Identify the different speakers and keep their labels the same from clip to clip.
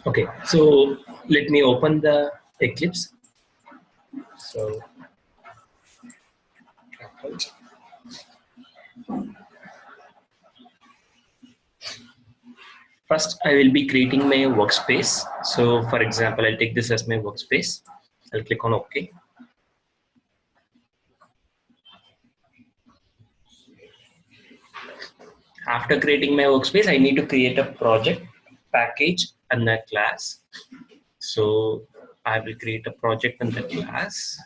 Speaker 1: Okay, so let me open the Eclipse. So first I will be creating my workspace. So for example, I'll take this as my workspace. I'll click on OK. After creating my workspace, I need to create a project, package, and a class. So I will create a project in the class.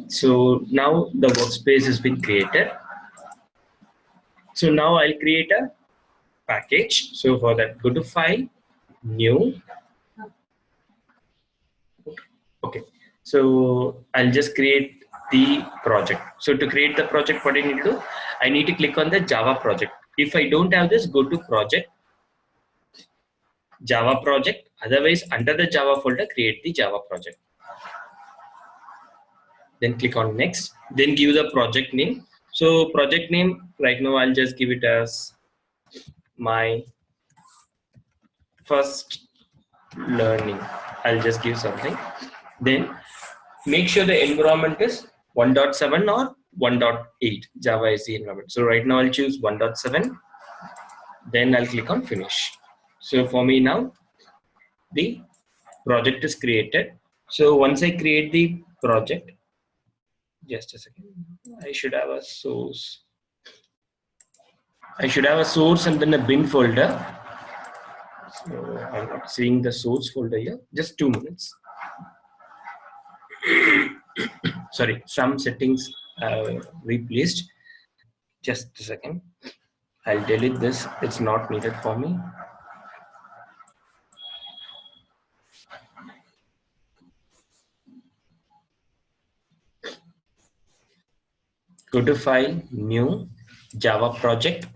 Speaker 1: So now the workspace has been created. So now I'll create a package. So for that, go to File, New. Okay. So I'll just create the project. So to create the project, what I need to do, I need to click on the Java project. If I don't have this, go to Project, Java project. Otherwise, under the Java folder, create the Java project. Then click on Next. Then give the project name. So project name, right now I'll just give it as my first learning. I'll just give something. Then make sure the environment is 1.7 or 1.8. Java is the environment. So right now I'll choose 1.7. Then I'll click on Finish. So for me now, the project is created. So once I create the project, just a second, I should have a source. I should have a source and then a bin folder. So I'm not seeing the source folder here. Just 2 minutes. Sorry, some settings replaced. Just a second. I'll delete this. It's not needed for me. Go to File, New, Java project.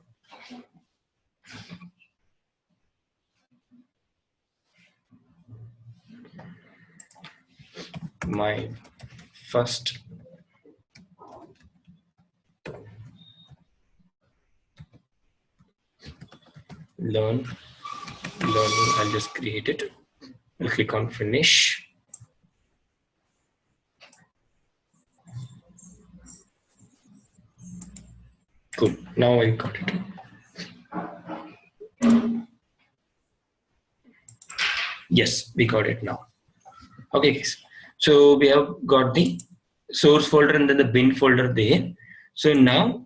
Speaker 1: My first learning. I'll just create it. I'll click on Finish. Cool. Now I got it. Yes, we got it now. Okay, guys. So we have got the source folder and then the bin folder there. So now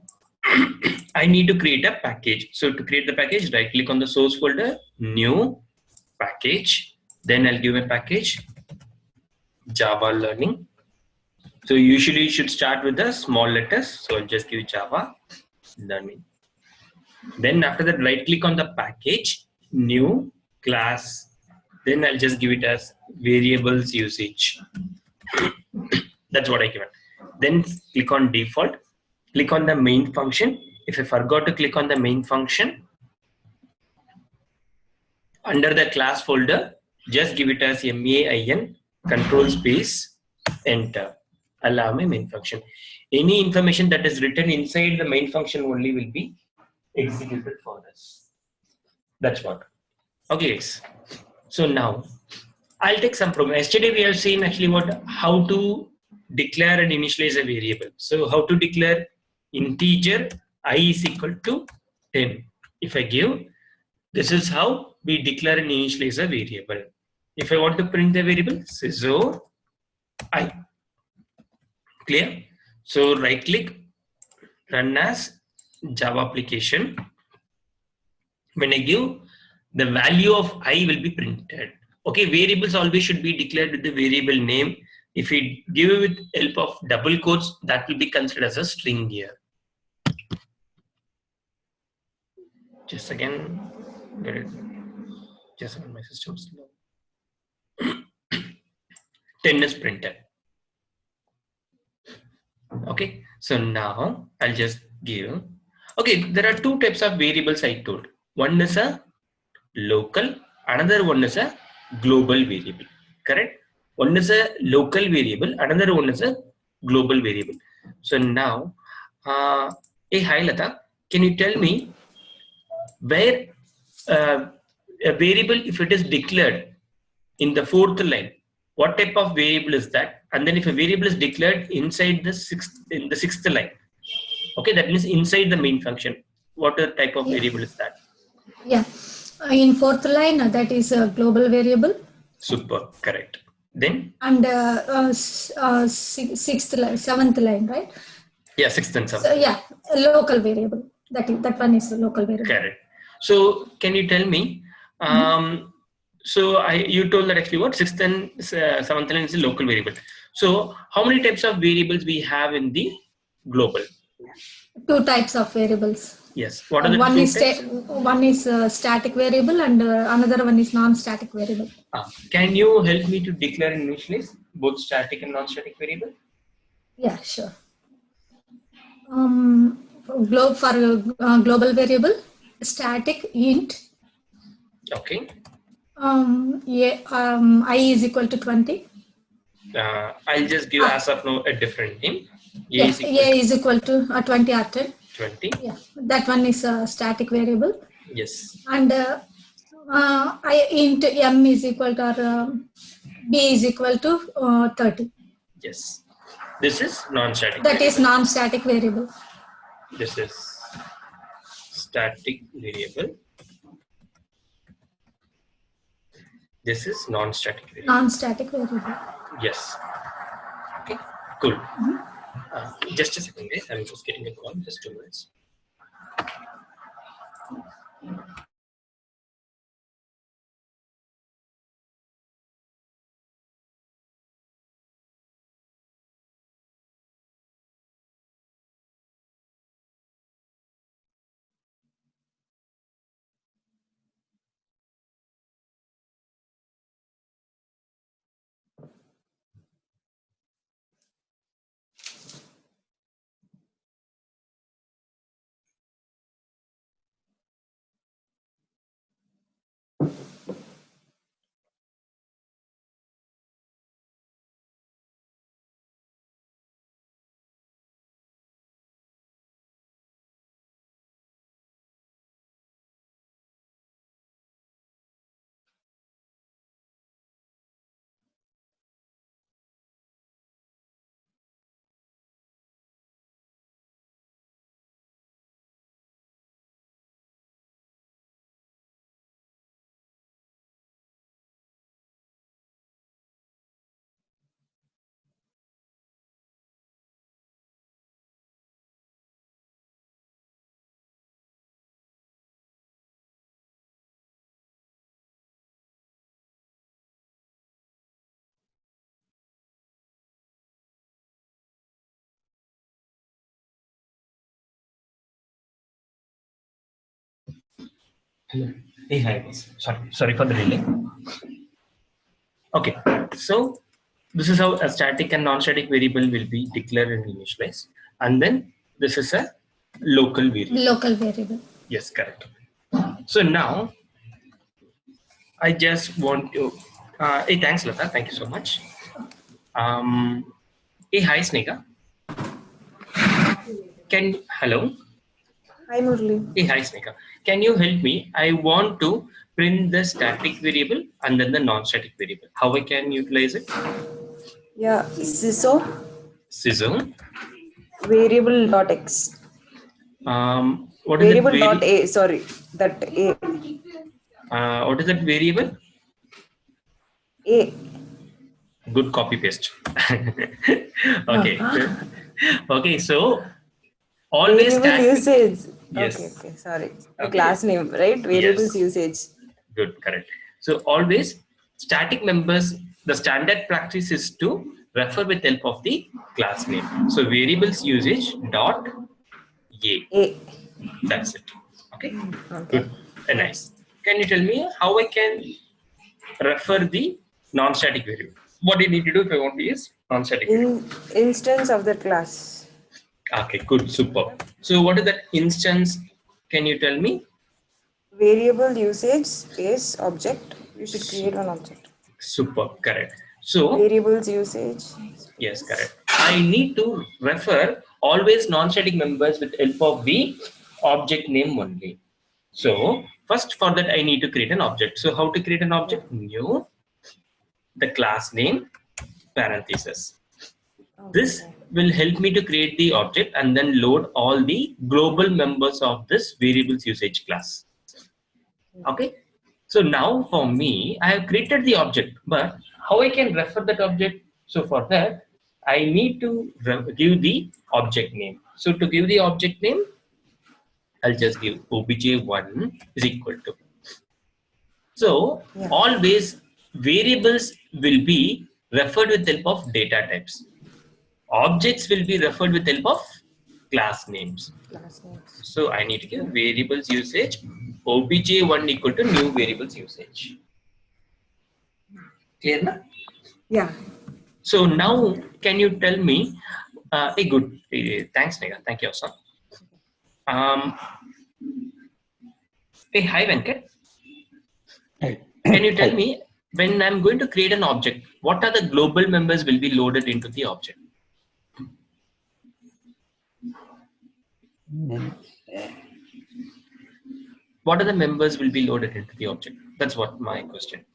Speaker 1: I need to create a package. So to create the package, right click on the source folder, new package. Then I'll give a package, Java learning. So usually you should start with the small letters. So I'll just give Java learning. Then after that, right click on the package, new class. Then I'll just give it as variables usage. That's what I give it. Then click on default, click on the main function. If I forgot to click on the main function, under the class folder, just give it as main control space enter. Allow my main function. Any information that is written inside the main function only will be executed for us. That's what. Okay, guys. So now I'll take some program. Yesterday we have seen actually how to declare and initialize a variable. So how to declare integer I is equal to 10. If I give, this is how we declare and initialize a variable. If I want to print the variable, so I. Clear? So right click, run as Java application. When I give, the value of I will be printed. Okay, variables always should be declared with the variable name. If we give it with help of double quotes, that will be considered as a string here. Just again, get it. Just on my system slow. 10 is printed. Okay, so now I'll just give. Okay, there are two types of variables I told. One is a local, another one is a global variable. Correct? One is a local variable, another one is a global variable. So now, hey, hi Lata, can you tell me where a variable, if it is declared in the fourth line, what type of variable is that? And then if a variable is declared inside the sixth line, okay, that means inside the main function, what type of
Speaker 2: Yeah.
Speaker 1: variable is that?
Speaker 2: Yeah. In fourth line, that is a global variable.
Speaker 1: Super, correct. Then?
Speaker 2: And sixth line, seventh line, right?
Speaker 1: Yeah, sixth and seventh.
Speaker 2: So yeah, a local variable. That one is a local variable.
Speaker 1: Correct. So can you tell me? So you told that actually what sixth and seventh line is a local variable. So how many types of variables we have in the global?
Speaker 2: Two types of variables.
Speaker 1: Yes. What are the
Speaker 2: one
Speaker 1: two
Speaker 2: is
Speaker 1: types?
Speaker 2: One is static variable and another one is non-static variable.
Speaker 1: Can you help me to declare and initialize both static and non-static variable?
Speaker 2: Yeah, sure. Global variable, static int.
Speaker 1: Okay.
Speaker 2: I is equal to 20.
Speaker 1: I'll just give as of now a different name.
Speaker 2: A is equal to 20 or 10.
Speaker 1: 20.
Speaker 2: Yeah, that one is a static variable.
Speaker 1: Yes.
Speaker 2: And I int m is equal to b is equal to 30.
Speaker 1: Yes. This is non-static.
Speaker 2: That is non-static variable.
Speaker 1: This is static variable. This is non-static variable.
Speaker 2: Non-static variable.
Speaker 1: Yes. Okay. Cool. Just a second, guys. I'm just getting a call. Just 2 minutes. Hello. Hey, hi, guys. Sorry for the delay. Okay. So this is how a static and non-static variable will be declared and initialized. And then this is a local variable.
Speaker 2: Local variable.
Speaker 1: Yes, correct. So now I just want to. Hey, thanks, Lata. Thank you so much. Hey, hi, Snega. Hello.
Speaker 3: Hi, Murli.
Speaker 1: Hey, hi, Snega. Can you help me? I want to print the static variable and then the non-static variable. How I can utilize it?
Speaker 3: Yeah, CISO
Speaker 1: CISO.
Speaker 3: variable.x.
Speaker 1: What is
Speaker 3: variable
Speaker 1: it?
Speaker 3: Dot a. Sorry, that a.
Speaker 1: What is that variable?
Speaker 3: A.
Speaker 1: Good copy paste. Okay. Okay. So always
Speaker 3: variable usage.
Speaker 1: Yes.
Speaker 3: Okay. Sorry. The
Speaker 1: Okay.
Speaker 3: class name, right? Variables
Speaker 1: Yes.
Speaker 3: usage.
Speaker 1: Good. Correct. So always static members. The standard practice is to refer with help of the class name. So variables usage dot
Speaker 3: A.
Speaker 1: That's it. Okay.
Speaker 3: Okay.
Speaker 1: Good. Nice. Can you tell me how I can refer the non-static variable? What do you need to do if I want to use non-static variable?
Speaker 3: Instance of the class.
Speaker 1: Okay, good, super. So what is that instance? Can you tell me?
Speaker 3: Variable usage space object. You should create one object.
Speaker 1: Super, correct. So
Speaker 3: Variables usage.
Speaker 1: yes, correct. I need to refer always non-static members with help of the object name only. So first for that I need to create an object. So how to create an object? New, the class name, parenthesis. This
Speaker 3: Okay.
Speaker 1: will help me to create the object and then load all the global members of this variables usage class. Okay. So now for me, I have created the object, but how I can refer that object? So for that, I need to give the object name. So to give the object name, I'll just give obj1 is equal to. So always variables will be referred with help of data types. Objects will be referred with help of class names.
Speaker 3: Class names.
Speaker 1: So I need to give variables usage obj1 equal to new variables usage. Clear na?
Speaker 3: Yeah.
Speaker 1: So now can you tell me good thanks Megha, thank you also. Hey, hi Venkat.
Speaker 4: Hi.
Speaker 1: Can you tell me when I'm going to create an object, what are the global members will be loaded into the object? What are the members will be loaded into the object? That's what my question.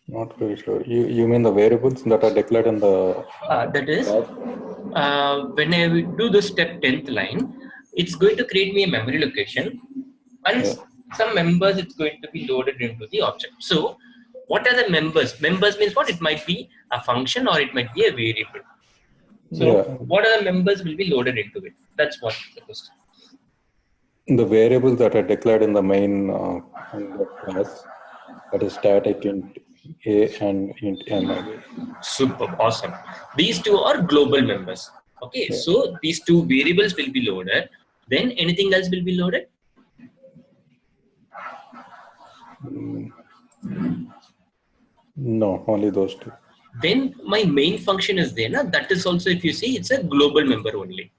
Speaker 4: Not very sure. You mean the variables that are declared in the...
Speaker 1: that is, when I do the step 10th line, it's going to create me a memory location and some members it's going to be loaded into the object. So what are the members? Members means what? It might be a function or it might be a variable. So what are the members will be loaded into it? That's what the question.
Speaker 4: The variables that are declared in the main in the class, that is static int A and int M.
Speaker 1: Super, awesome. These two are global members. Okay, so these two variables will be loaded. Then anything else will be loaded?
Speaker 4: No, only those two.
Speaker 1: Then my main function is there. That is also, if you see, it's a global member only.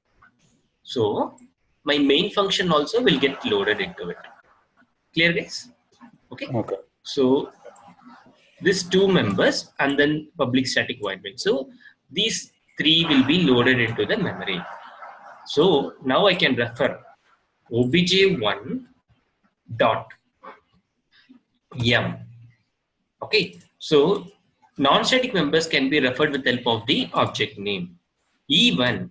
Speaker 1: So my main function also will get loaded into it. Clear, guys? Okay.
Speaker 4: Okay.
Speaker 1: So these two members and then public static void main. So these three will be loaded into the memory. So now I can refer obj1 dot m. Okay. So non-static members can be referred with help of the object name. Even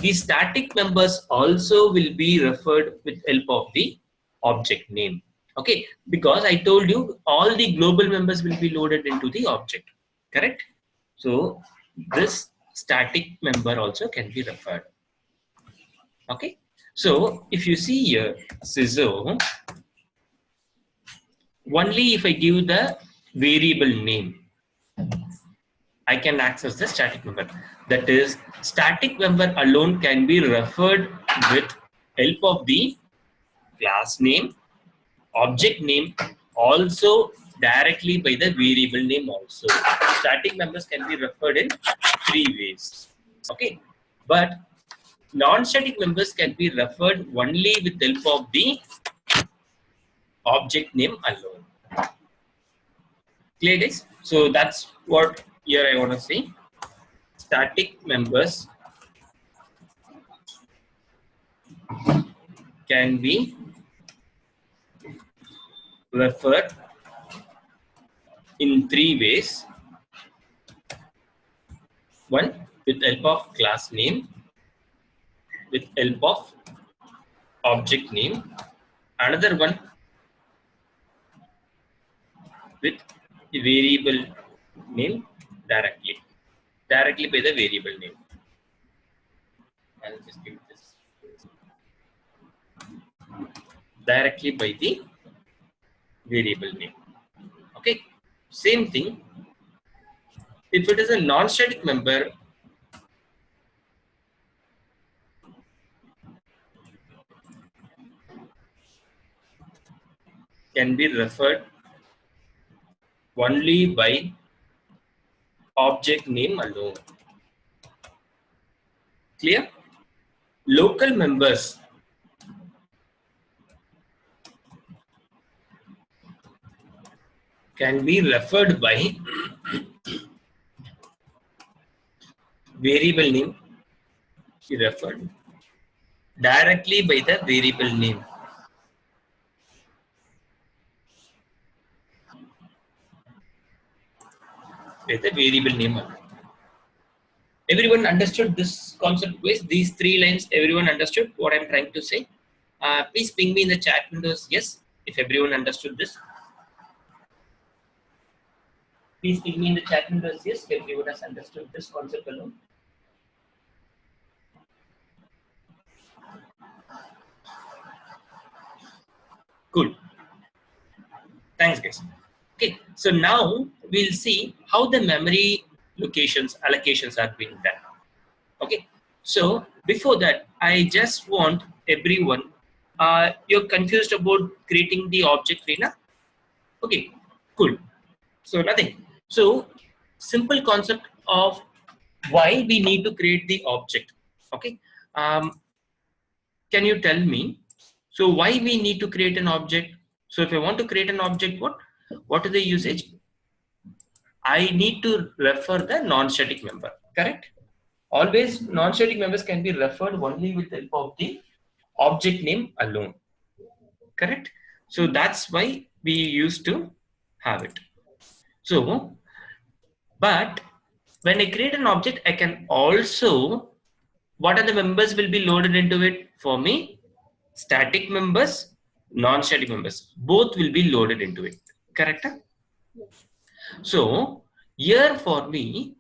Speaker 1: the static members also will be referred with help of the object name. Okay, because I told you all the global members will be loaded into the object, correct? So this static member also can be referred. Okay, so if you see here, CISO, only if I give the variable name, I can access the static member. That is, static member alone can be referred with help of the class name, object name, also directly by the variable name also. Static members can be referred in three ways. Okay, but non-static members can be referred only with help of the object name alone. Clear, guys? So that's what here I want to say. Static members can be referred in three ways. One, with help of class name, with help of object name. Another one with the variable name directly by the variable name. I'll just give this directly by the variable name. Okay, same thing. If it is a non-static member, can be referred only by object name alone. Clear? Local members can be referred by variable name, referred directly by the variable name. With the variable name. Everyone understood this concept with these 3 lines? Everyone understood what I'm trying to say? Please ping me in the chat windows, yes, if everyone understood this. Please ping me in the chat windows, yes, if everyone has understood this concept alone. Cool. Thanks, guys. Okay, so now we'll see how the memory allocations are being done. Okay, so before that, I just want everyone, you're confused about creating the object, Reena? Okay, cool. So nothing. So simple concept of why we need to create the object. Okay, can you tell me? So why we need to create an object? So if I want to create an object, what is the usage? I need to refer the non-static member. Correct. Always non-static members can be referred only with the help of the object name alone. Correct. So that's why we used to have it. So, but when I create an object, I can also, what are the members will be loaded into it for me? Static members, non-static members, both will be loaded into it. Correct? So here for me,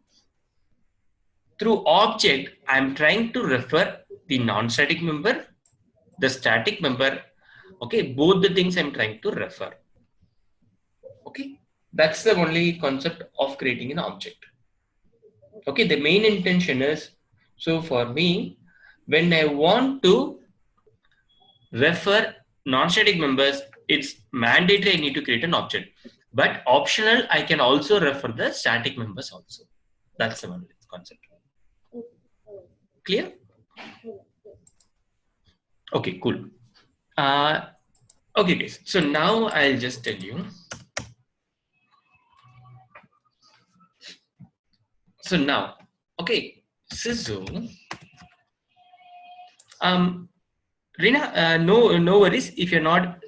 Speaker 1: through object, I'm trying to refer the non-static member, the static member. Okay, both the things I'm trying to refer. Okay, that's the only concept of creating an object. Okay, the main intention is, so for me, when I want to refer non-static members, it's mandatory I need to create an object. But optional, I can also refer the static members also. That's the one concept. Clear? Okay, cool. Okay, guys. So now I'll just tell you. So now, okay, so Reena, no worries if you're not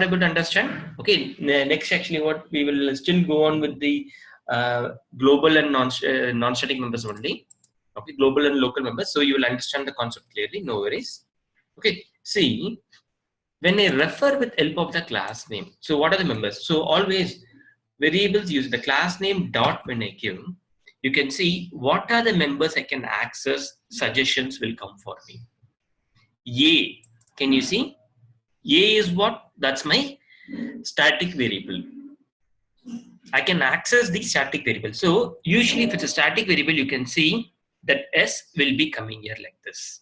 Speaker 1: able to understand. Okay, next actually what we will still go on with the global and non-static members only. Okay, global and local members. So you will understand the concept clearly. No worries. Okay, see, when I refer with help of the class name, so what are the members? So always variables use the class name dot when I give. You can see what are the members I can access. Suggestions will come for me. A, can you see? A is what? That's my static variable. I can access the static variable. So usually if it's a static variable, you can see that S will be coming here like this.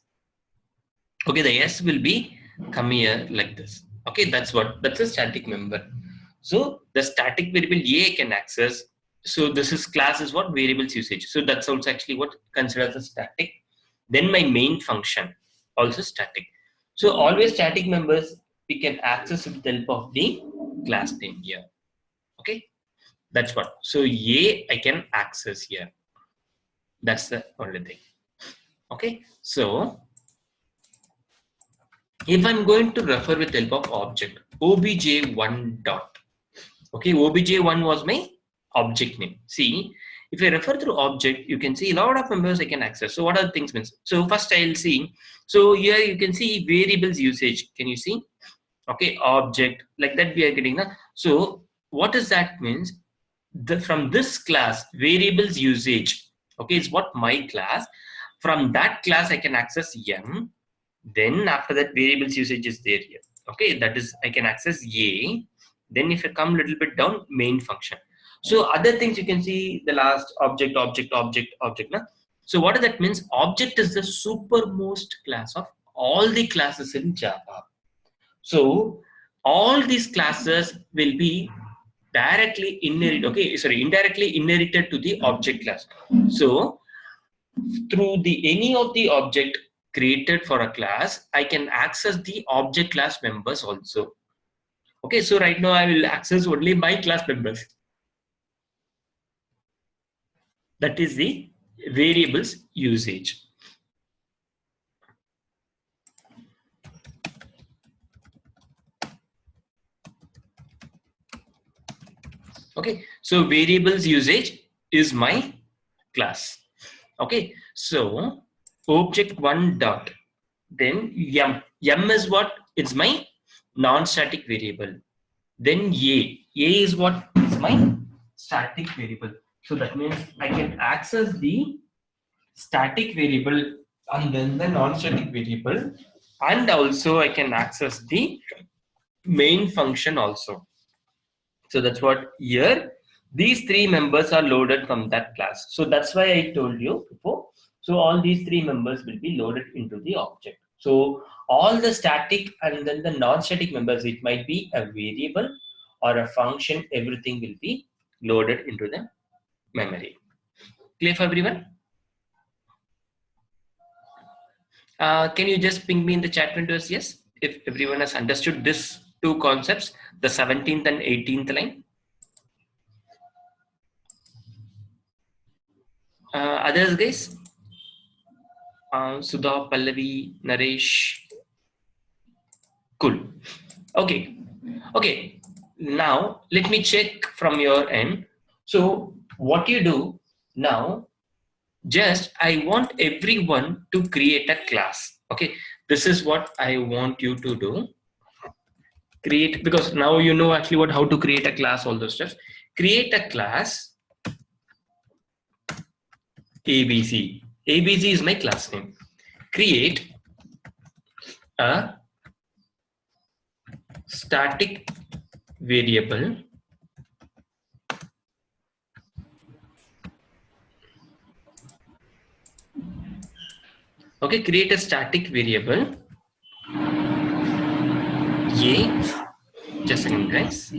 Speaker 1: Okay, the S will be coming here like this. Okay, that's a static member. So the static variable A I can access. So this is class is what? Variables usage. So that's also actually what considered as static. Then my main function, also static. So always static members we can access with the help of the class name here. Okay, that's what. So A I can access here. That's the only thing. Okay, so if I'm going to refer with the help of object, obj1 dot. Okay, obj1 was my object name. See, if I refer through object, you can see a lot of members I can access. So what are the things means? So first I'll see. So here you can see variables usage. Can you see? Okay, object like that we are getting that. So what does that means? From this class variables usage. Okay, it's what my class. From that class I can access M. Then after that variables usage is there here. Okay, that is I can access A. Then if I come a little bit down, main function. So other things you can see the last object. Na? So what does that means? Object is the supermost class of all the classes in Java. So all these classes will be indirectly inherited to the object class. So through any of the object created for a class, I can access the object class members also. Okay, so right now I will access only my class members. That is the variables usage. Okay, so variables usage is my class. Okay, so object one dot, then m is what? It's my non-static variable. Then a is what? It's my static variable. So that means I can access the static variable and then the non-static variable, and also I can access the main function also. So that's what here these three members are loaded from that class. So that's why I told you before. So all these three members will be loaded into the object. So all the static and then the non-static members, it might be a variable or a function, everything will be loaded into the memory. Clear for everyone? Can you just ping me in the chat windows? Yes, if everyone has understood this two concepts, the 17th and 18th line. Others, guys? Sudha, Pallavi, Naresh. Cool. Okay. Okay. Now let me check from your end. So what you do now? Just I want everyone to create a class. Okay. This is what I want you to do. Create, because now you know actually how to create a class. All those stuff. Create a class. ABC. ABC is my class name. Create a static variable okay, create a static variable a, just a second guys,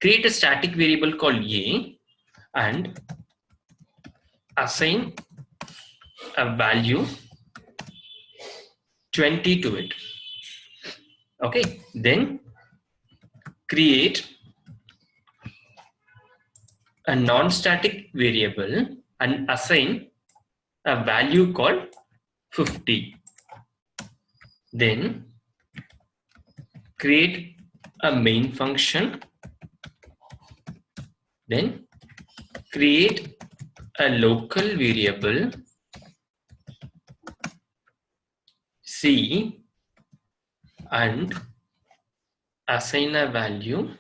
Speaker 1: create a static variable called a and assign a value 20 to it. Okay, then create a non-static variable and assign a value called 50. Then create a main function. Then create a local variable C and assign a value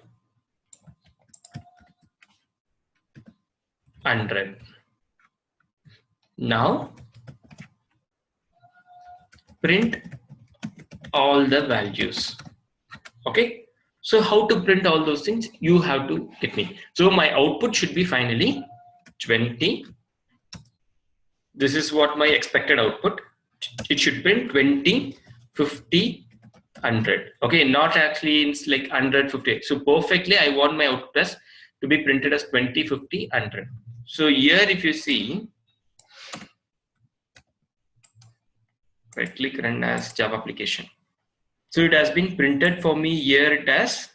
Speaker 1: 100. Now print all the values. Okay, so how to print all those things, you have to get me. So my output should be finally 20. This is what my expected output. It should print 20, 50, 100. Okay, not actually it's like 100, 50. So perfectly I want my output as to be printed as 20, 50, 100. So here if you see, right click, run as Java application. So it has been printed for me here it as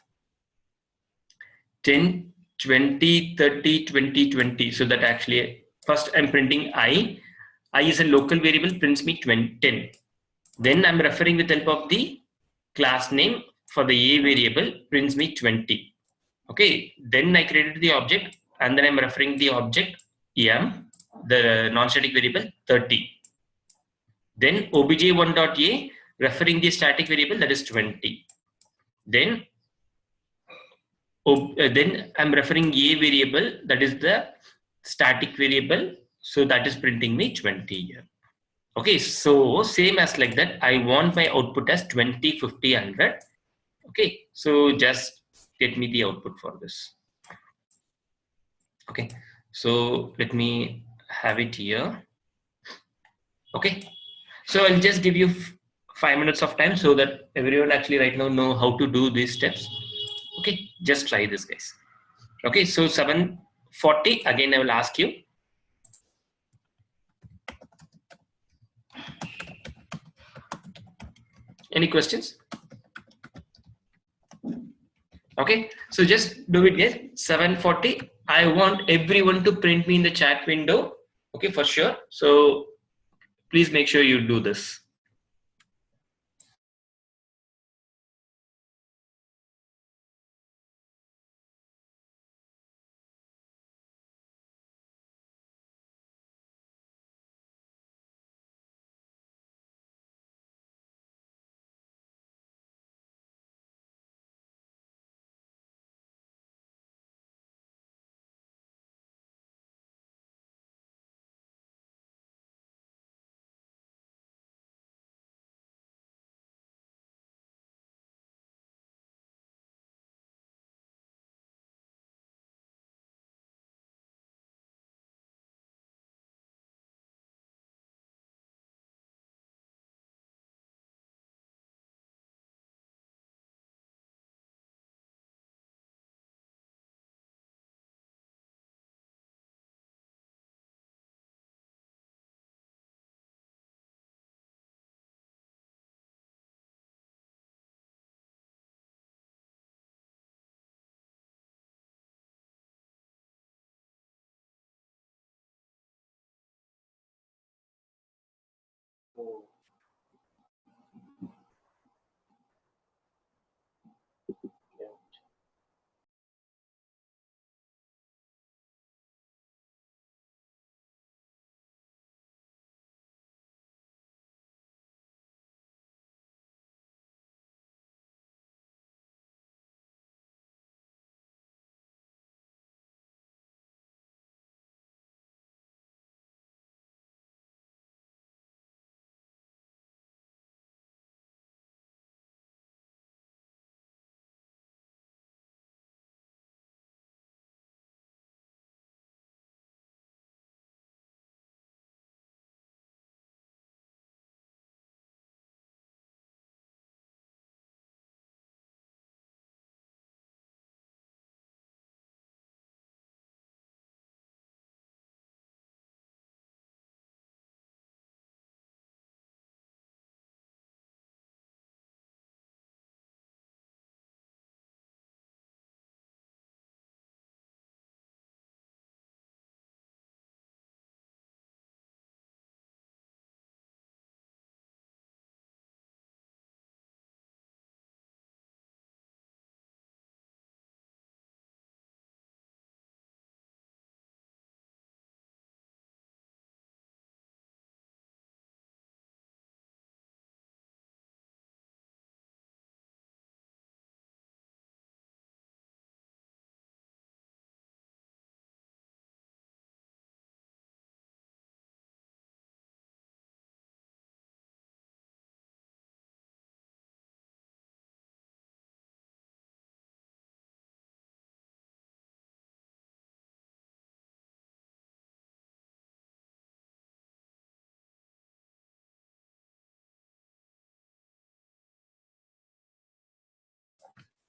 Speaker 1: 10, 20, 30, 20, 20. So that actually first I'm printing I is a local variable, prints me 10. Then I'm referring with help of the class name for the A variable, prints me 20. Okay, then I created the object and then I'm referring the object M, the non-static variable 30. Then obj1.a referring the static variable, that is 20. Then I'm referring a variable, that is the static variable, so that is printing me 20 here. Okay, so same as like that, I want my output as 20, 50, 100. Okay, so just get me the output for this. Okay, so let me have it here. Okay, so I'll just give you 5 minutes of time so that everyone actually right now know how to do these steps. Okay, just try this guys. Okay, so 7:40 again I will ask you. Any questions? Okay, so just do it guys. 7:40 I want everyone to print me in the chat window. Okay, for sure. So please make sure you do this.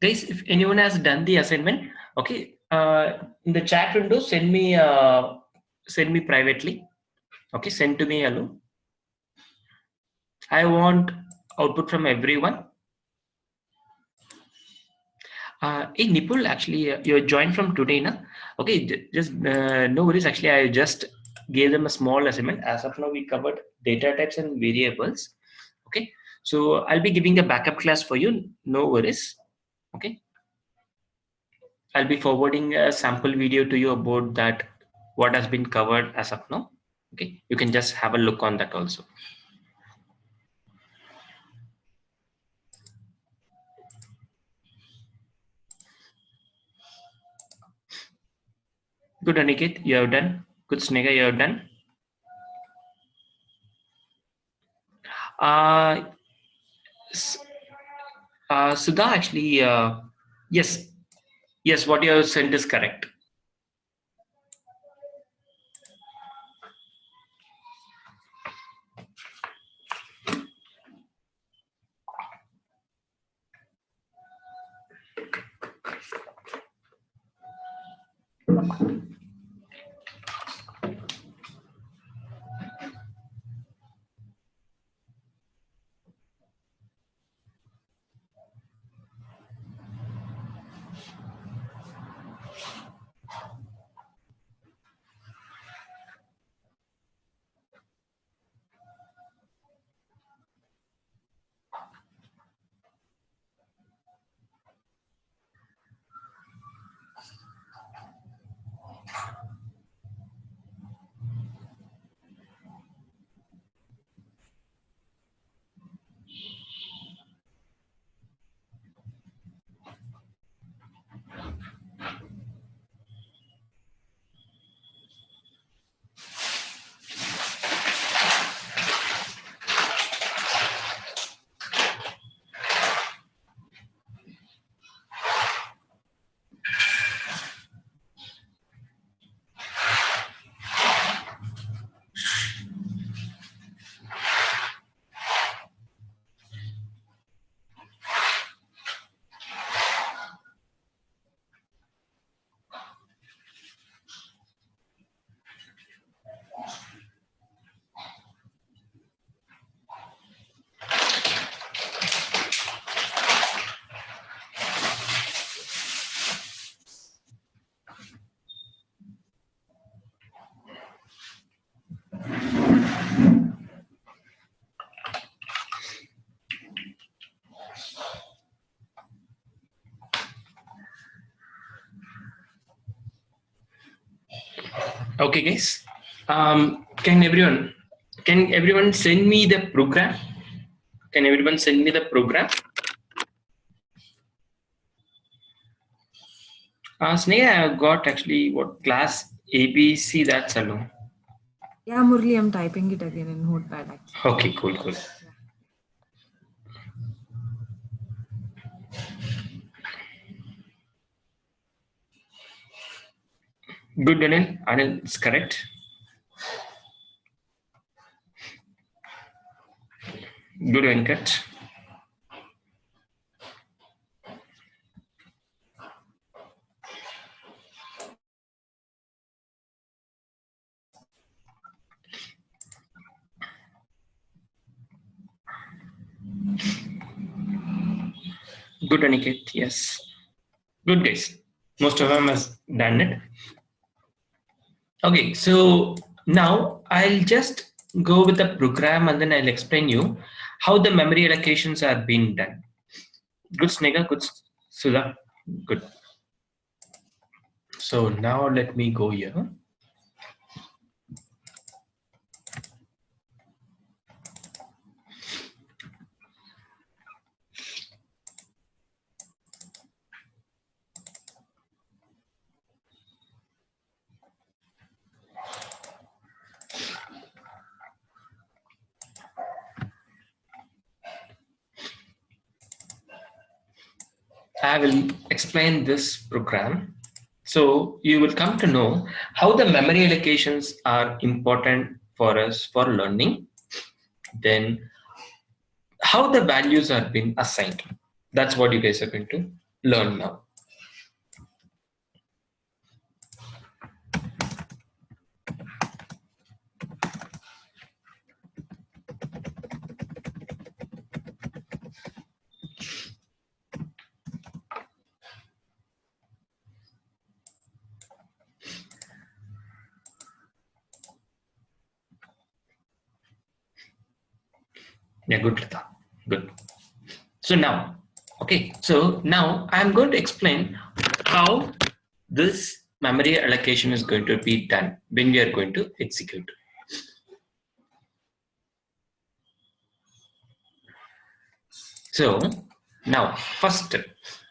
Speaker 1: Guys, if anyone has done the assignment, okay, in the chat window, send me privately. Okay, send to me hello. I want output from everyone. Hey Nipul, actually, you're joined from today, na? Okay, just no worries. Actually, I just gave them a small assignment. As of now, we covered data types and variables. Okay, so I'll be giving a backup class for you. No worries. Okay, I'll be forwarding a sample video to you about that, what has been covered as of now. Okay, you can just have a look on that also. Good, Aniket, you have done. Good, Snega, you have done. Uh, Sudha, actually, yes, yes, what you have sent is correct. Okay, guys. Can everyone send me the program? Can everyone send me the program? Sneha, I have got actually what class ABC, that's alone.
Speaker 5: Yeah, Murli, I'm typing it again in Notepad actually.
Speaker 1: Okay, cool. Good, Anil. Anil is correct. Good, Venkat. Good, Aniket. Yes. Good, guys. Most of them has done it. Okay, so now I'll just go with the program and then I'll explain you how the memory allocations are being done. Good, Snega. Good, Sudha. Good. So now let me go here. I will explain this program. So you will come to know how the memory allocations are important for us for learning. Then how the values are being assigned. That's what you guys are going to learn now. Yeah, good, Rita. Good. So now, okay, so now I'm going to explain how this memory allocation is going to be done when we are going to execute. So now, first,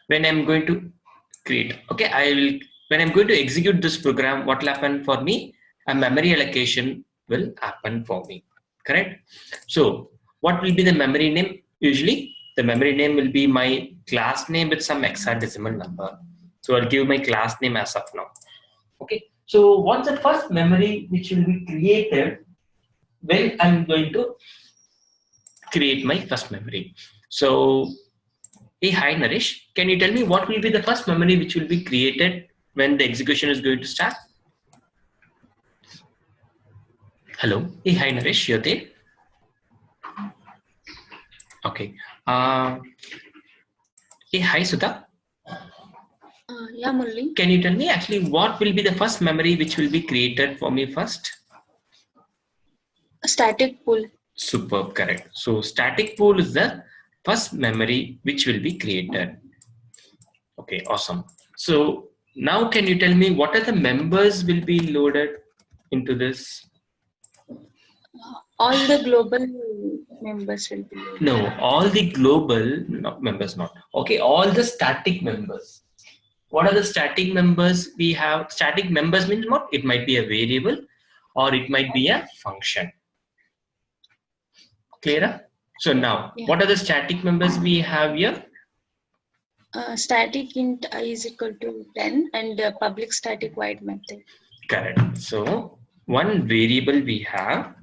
Speaker 1: when I'm going to create, okay, when I'm going to execute this program, what will happen for me? A memory allocation will happen for me, correct? So what will be the memory name? Usually the memory name will be my class name with some hexadecimal number. So I'll give my class name as of now. Okay. So what's the first memory which will be created when I'm going to create my first memory? So, hey, hi Naresh, can you tell me what will be the first memory which will be created when the execution is going to start? Hello. Hey, hi Naresh, you're there? Okay. Hey, hi Sudha.
Speaker 6: Yeah, Murli.
Speaker 1: Can you tell me actually what will be the first memory which will be created for me first?
Speaker 6: Static pool.
Speaker 1: Superb, correct. So static pool is the first memory which will be created. Okay, awesome. So now can you tell me what are the members will be loaded into this?
Speaker 6: All the global members will be loaded.
Speaker 1: No, all the global members not. Okay, all the static members. What are the static members we have? Static members means what? It might be a variable or it might be a function. Clear? So now,
Speaker 6: Yeah.
Speaker 1: what are the static members we have here?
Speaker 6: Static int I is equal to 10 and public static void method.
Speaker 1: Correct. So one variable we have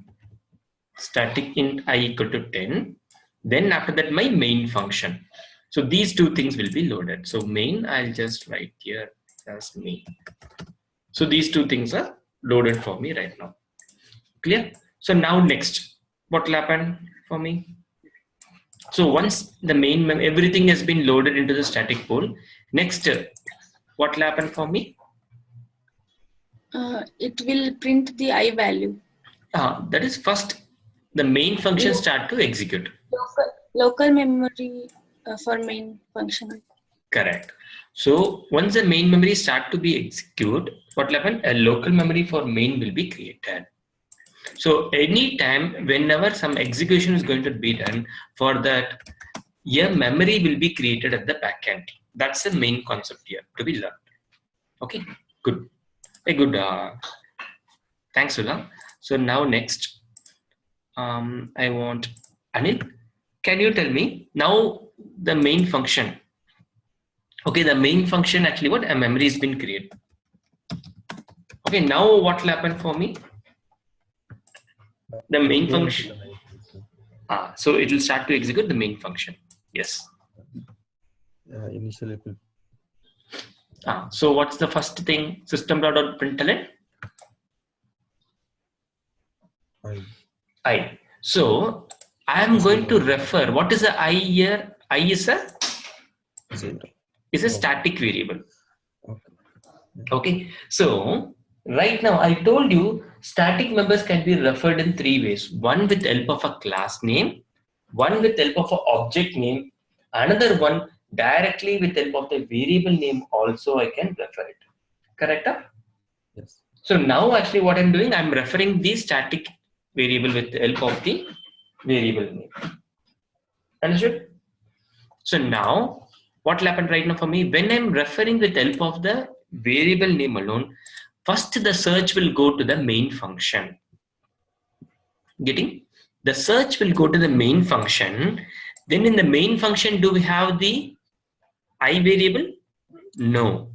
Speaker 1: static int I equal to 10. Then after that my main function. So these two things will be loaded. So main I'll just write here as main. So these two things are loaded for me right now. Clear? So now next, what will happen for me? So once the main everything has been loaded into the static pool, next what will happen for me?
Speaker 6: It will print the I value.
Speaker 1: That is first the main function start to execute.
Speaker 6: Local memory for main function.
Speaker 1: Correct. So once the main memory start to be executed, what will happen? A local memory for main will be created. So anytime, whenever some execution is going to be done, for that, a memory will be created at the backend. That's the main concept here to be learned. Okay, good. A good. Thanks, Sula. So now next, I want Anil. Can you tell me now the main function? Okay, the main function actually what a memory has been created. Okay, now what will happen for me? The main function. So it will start to execute the main function. Yes.
Speaker 7: Initially, it will.
Speaker 1: So what's the first thing? System.println? I. So I am going to refer. What is the I here? I is a
Speaker 7: 0.
Speaker 1: Is a static variable. Okay. So right now I told you static members can be referred in 3 ways. One with help of a class name, one with help of an object name, another one directly with help of the variable name also I can refer it. Correct?
Speaker 7: Yes.
Speaker 1: So now actually what I'm doing, I'm referring the static variable with the help of the variable name. Understood? So now what will happen right now for me? When I'm referring with the help of the variable name alone, first the search will go to the main function. Getting? The search will go to the main function. Then in the main function, do we have the I variable? No.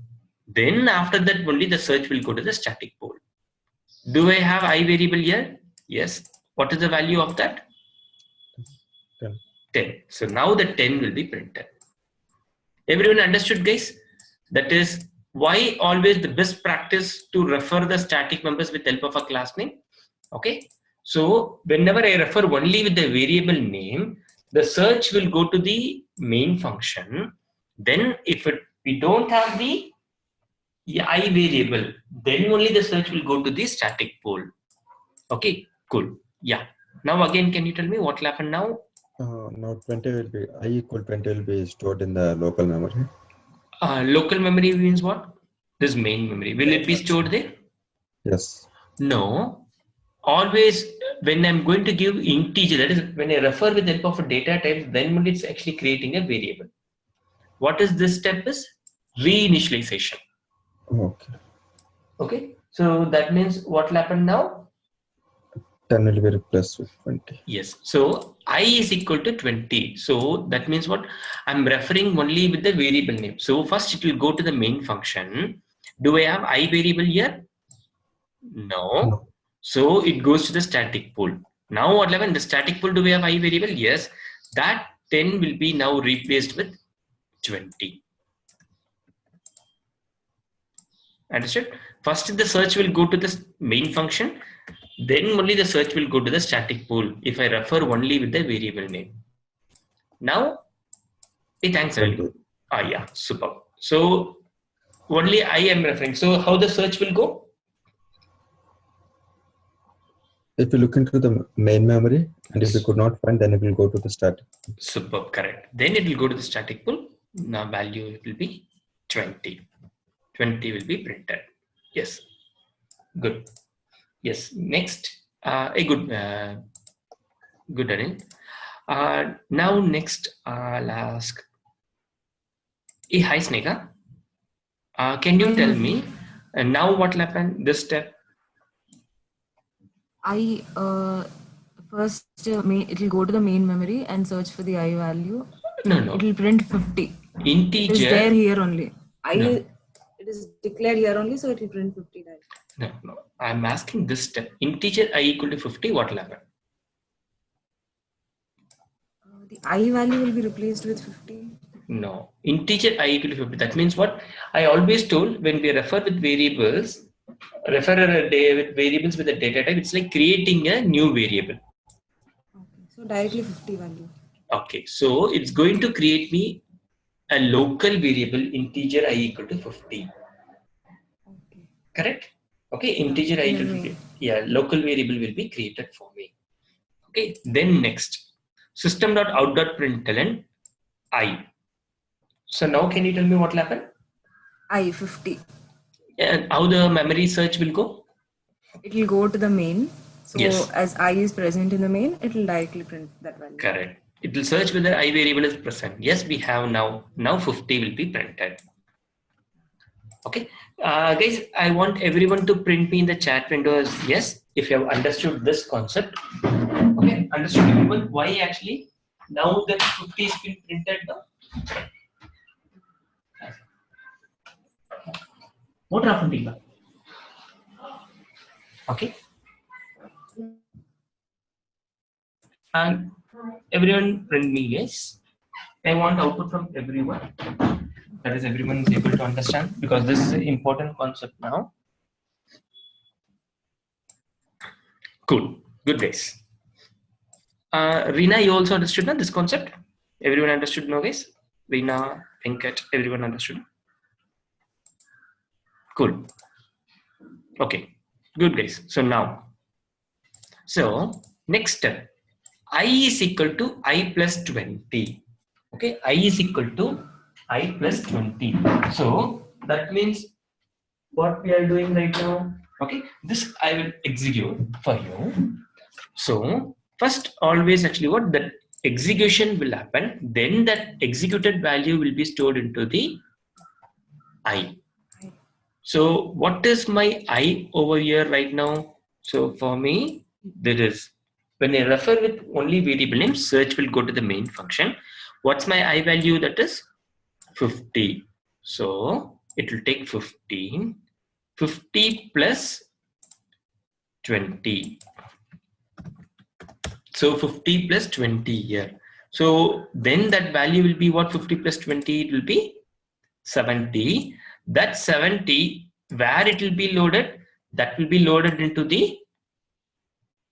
Speaker 1: Then after that only the search will go to the static pool. Do I have I variable here? Yes. What is the value of that?
Speaker 7: 10.
Speaker 1: 10. So now the 10 will be printed. Everyone understood, guys? That is why always the best practice to refer the static members with help of a class name. Okay. So whenever I refer only with the variable name, the search will go to the main function. Then if we don't have the I variable, then only the search will go to the static pool. Okay, cool. Yeah. Now again, can you tell me what will happen now?
Speaker 7: Now 20 will be I equal 20 will be stored in the local memory.
Speaker 1: Local memory means what? This main memory. Will it be stored there?
Speaker 7: Yes.
Speaker 1: No. Always when I'm going to give integer, that is when I refer with the help of a data type, then only it's actually creating a variable. What is this step is? Reinitialization.
Speaker 7: Okay.
Speaker 1: Okay. So that means what will happen now?
Speaker 7: 10 will be replaced with 20.
Speaker 1: Yes. So I is equal to 20. So that means what? I'm referring only with the variable name. So first it will go to the main function. Do I have I variable here? No. So it goes to the static pool. Now what level? In the static pool, do we have I variable? Yes. That 10 will be now replaced with 20. Understood? First the search will go to the main function. Then only the search will go to the static pool if I refer only with the variable name. Now, thanks, Anil. Yeah, super. So only I am referring. So how the search will go?
Speaker 7: If you look into the main memory and if you could not find, then it will go to the static.
Speaker 1: Superb, correct. Then it will go to the static pool. Now value will be 20. 20 will be printed. Yes. Good. Yes. Next, good, good, Anil. Now next, I'll ask. Hey, hi, Sneka. Can you tell me now what will happen? This step.
Speaker 5: I first it will go to the main memory and search for the I value.
Speaker 1: No.
Speaker 5: It will print 50.
Speaker 1: Integer.
Speaker 5: It is there here only.
Speaker 1: No.
Speaker 5: It is declared here only, so it will print 50.
Speaker 1: No. I'm asking this step. Integer I equal to 50. What will happen?
Speaker 5: The I value will be replaced with 50.
Speaker 1: No. Integer I equal to 50. That means what? I always told when we refer with variables, with variables with a data type, it's like creating a new variable.
Speaker 5: Okay. So directly 50 value.
Speaker 1: Okay. So it's going to create me a local variable integer I equal to 50.
Speaker 5: Okay.
Speaker 1: Correct? Okay. Integer I equal to 50. Yeah. Local variable will be created for me. Okay. Then next, system.out.println I. So now can you tell me what will happen?
Speaker 5: I 50.
Speaker 1: And how the memory search will go?
Speaker 5: It will go to the main. So
Speaker 1: Yes.
Speaker 5: as I is present in the main, it will directly print that value.
Speaker 1: Correct. It will search whether I variable is present. Yes, we have now. Now 50 will be printed. Okay. Guys, I want everyone to print me in the chat window as yes, if you have understood this concept. Okay. Understood everyone why actually now that 50 is being printed now? What happened? Okay. And everyone print me yes. I want output from everyone. That is everyone is able to understand because this is an important concept now. Cool. Good guys. Reena, you also understood now this concept? Everyone understood now guys? Reena, Venkat, everyone understood? Cool. Okay. Good guys. So now, next step, I is equal to I plus 20. Okay. I is equal to I plus 20. So that means what we are doing right now. Okay. This I will execute for you. So first always actually what the execution will happen, then that executed value will be stored into the I. So what is my I over here right now? So for me, there is, when I refer with only variable name, search will go to the main function. What's my I value? That is 50. So it will take 15, 50 plus 20. So 50 plus 20 here. So then that value will be what? 50 plus 20, it will be 70. That 70, where it will be loaded? That will be loaded into the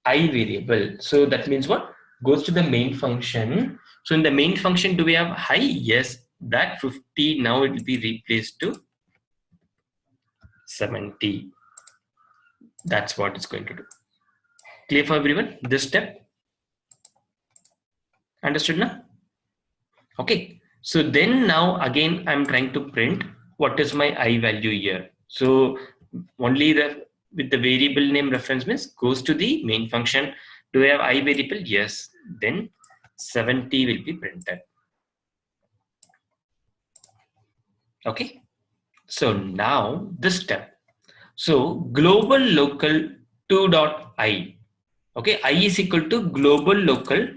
Speaker 1: I variable. So that means what? Goes to the main function. So in the main function, do we have I? Yes. That 50 now it will be replaced to 70. That's what it's going to do. Clear for everyone? This step? Understood now? Okay. So then now again I'm trying to print what is my I value here. So only with the variable name reference means goes to the main function. Do I have I variable? Yes. Then 70 will be printed. Okay. So now this step. So global local 2.i. Okay. I is equal to global local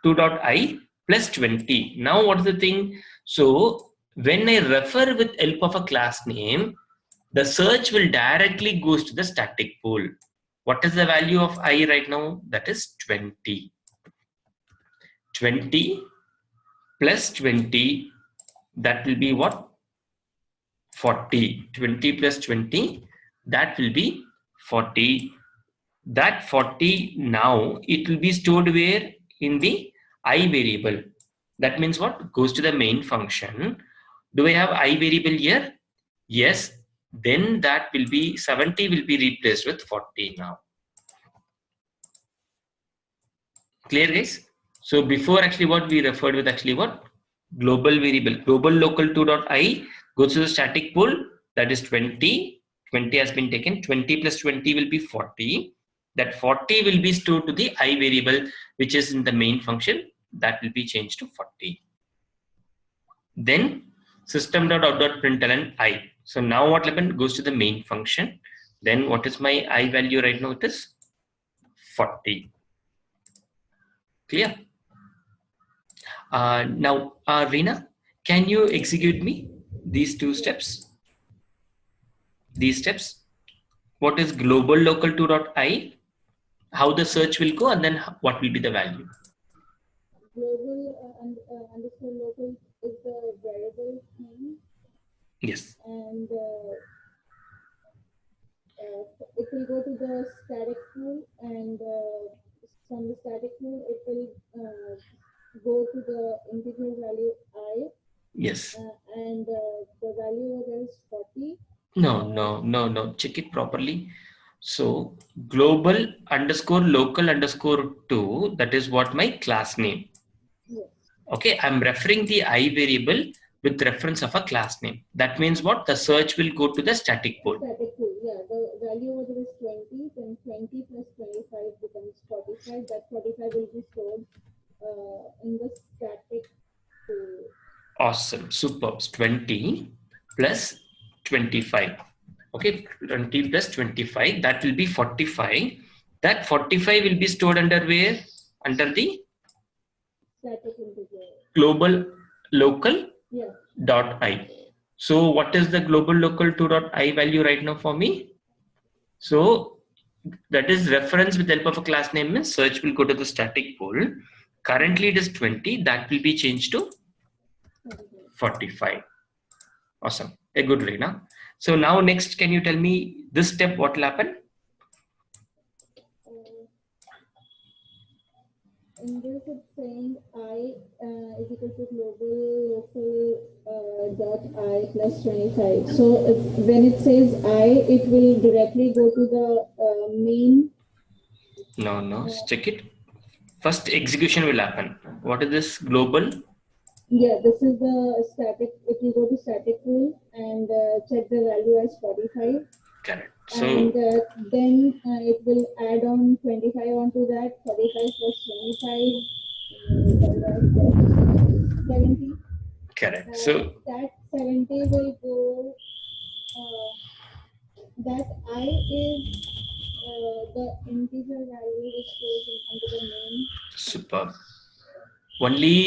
Speaker 1: 2.i plus 20. Now what is the thing? So when I refer with help of a class name, the search will directly goes to the static pool. What is the value of I right now? That is 20. 20 plus 20, that will be what? 40. 20 plus 20, that will be 40. That 40 now, it will be stored where? In the I variable. That means what? Goes to the main function. Do I have I variable here? Yes. Then that will be 70 will be replaced with 40 now. Clear guys? So before actually what we referred with actually what? Global variable. Global local 2.i goes to the static pool, that is 20. 20 has been taken. 20 plus 20 will be 40. That 40 will be stored to the I variable, which is in the main function. That will be changed to 40. Then system.out.println I. So now what happened? Goes to the main function. Then what is my I value right now? It is 40. Clear? Now, Reena, can you execute me these two steps? These steps. What is global local 2.i? How the search will go, and then what will be the value?
Speaker 8: Global underscore local is the variable name.
Speaker 1: Yes.
Speaker 8: And it will go to the static pool, and from the static pool, it will go to the integer value I.
Speaker 1: Yes.
Speaker 8: And the value is 40.
Speaker 1: No. Check it properly. So global underscore local underscore 2, that is what my class name.
Speaker 8: Yes.
Speaker 1: Okay, I'm referring the I variable with reference of a class name. That means what? The search will go to the static pool.
Speaker 8: Static pool, yeah. The value over there is 20, then 20 plus 25 becomes 45. That 45 will be stored in the static pool.
Speaker 1: Awesome, superb. 20 plus 25. Okay, 20 plus 25, that will be 45. That 45 will be stored under where? Under the
Speaker 8: Static integer.
Speaker 1: global local
Speaker 8: Yeah.
Speaker 1: dot I. So what is the global local 2.I value right now for me? So that is reference with help of a class name means search will go to the static pool. Currently it is 20, that will be changed to 45. Awesome, a good way now. So now next, can you tell me this step what will happen?
Speaker 8: In this it's saying I is equal to global local dot I plus 25. So when it says I, it will directly go to the main.
Speaker 1: No, check it. First execution will happen. What is this global?
Speaker 8: Yeah, this is the static. It will go to static pool and check the value as 45.
Speaker 1: Correct. So
Speaker 8: And then it will add on 25 onto that. 45 plus 25, 70.
Speaker 1: correct. So
Speaker 8: That 70 will go. That I is the integer value which goes under the main.
Speaker 1: superb. Only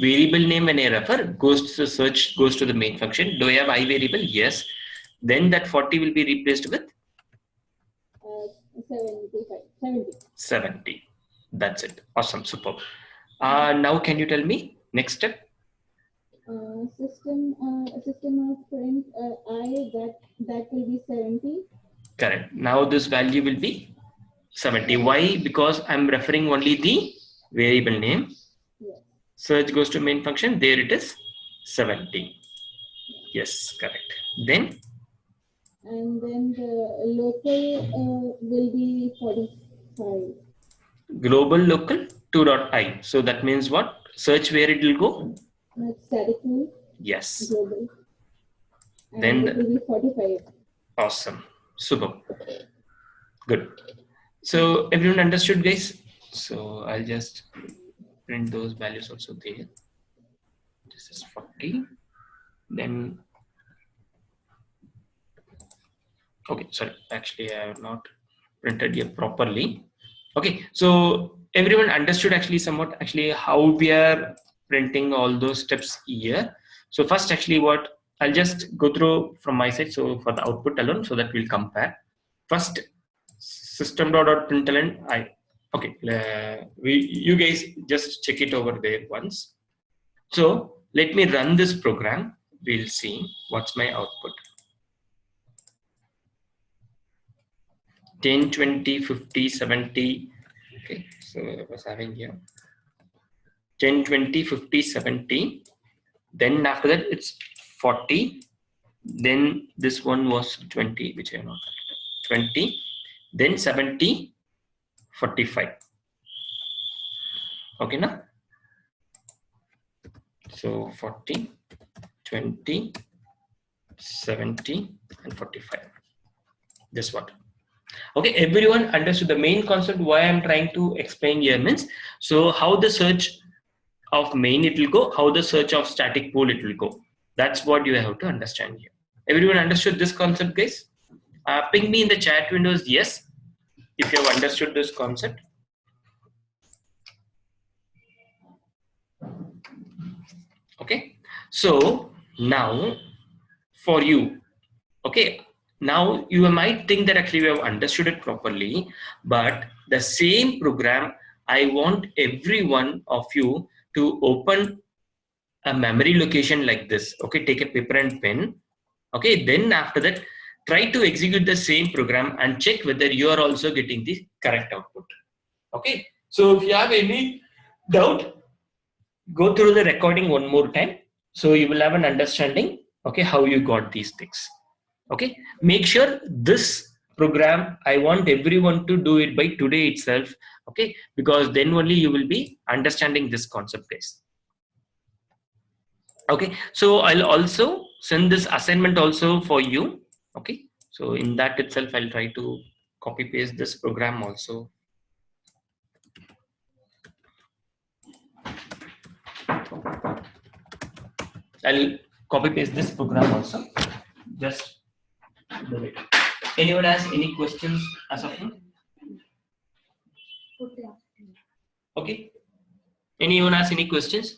Speaker 1: variable name when I refer goes to the search, goes to the main function. Do I have I variable? Yes. Then that 40 will be replaced with 70. That's it. Awesome, superb. Now can you tell me next step?
Speaker 8: System of print I that will be 70.
Speaker 1: Correct. Now this value will be 70. Why? Because I'm referring only the variable name.
Speaker 8: Yes.
Speaker 1: Search goes to main function. There it is 70. Yes, correct. Then
Speaker 8: And then the local will be 45.
Speaker 1: global local 2.I. So that means what? Search where it will go?
Speaker 8: Static pool.
Speaker 1: Yes.
Speaker 8: Global. And
Speaker 1: Then
Speaker 8: it will be 45.
Speaker 1: awesome. Super. Good. So everyone understood, guys? So I'll just print those values also there. This is 40. Then okay, sorry, actually I have not printed here properly. Okay, so everyone understood actually somewhat actually how we are printing all those steps here. So first actually what I'll just go through from my side, so for the output alone, so that we'll compare. First system.println I. Okay, you guys just check it over there once. So let me run this program. We'll see what's my output. 10, 20, 50, 70. Okay, so I was having here 10, 20, 50, 70. Then after that it's 40. Then this one was 20, which I have not 20. Then 70, 45. Okay, now. So 40, 20, 70, and 45. This what? Okay, everyone understood the main concept. Why I'm trying to explain here means, so how the search of main it will go, how the search of static pool it will go. That's what you have to understand here. Everyone understood this concept, guys? Ping me in the chat windows yes if you have understood this concept. Okay, so now for you, okay, now you might think that actually we have understood it properly, but the same program I want every one of you to open a memory location like this. Okay, take a paper and pen. Okay, then after that try to execute the same program and check whether you are also getting the correct output. Okay, so if you have any doubt, go through the recording one more time, so you will have an understanding, okay, how you got these things. Okay, make sure this program I want everyone to do it by today itself. Okay, because then only you will be understanding this concept, guys. Okay, so I'll also send this assignment also for you. Okay, so in that itself, I'll try to copy paste this program also. I'll copy paste this program also. Just do it. Anyone has any questions as of now? Okay. Anyone has any questions?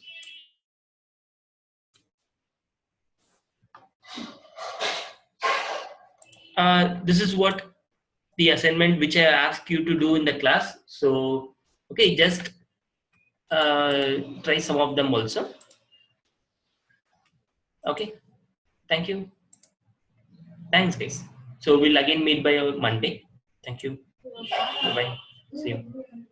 Speaker 1: This is what the assignment which I asked you to do in the class. So, okay, just try some of them also. Okay, thank you. Thanks, guys. So we'll again meet by Monday. Thank you. Bye-bye. See you.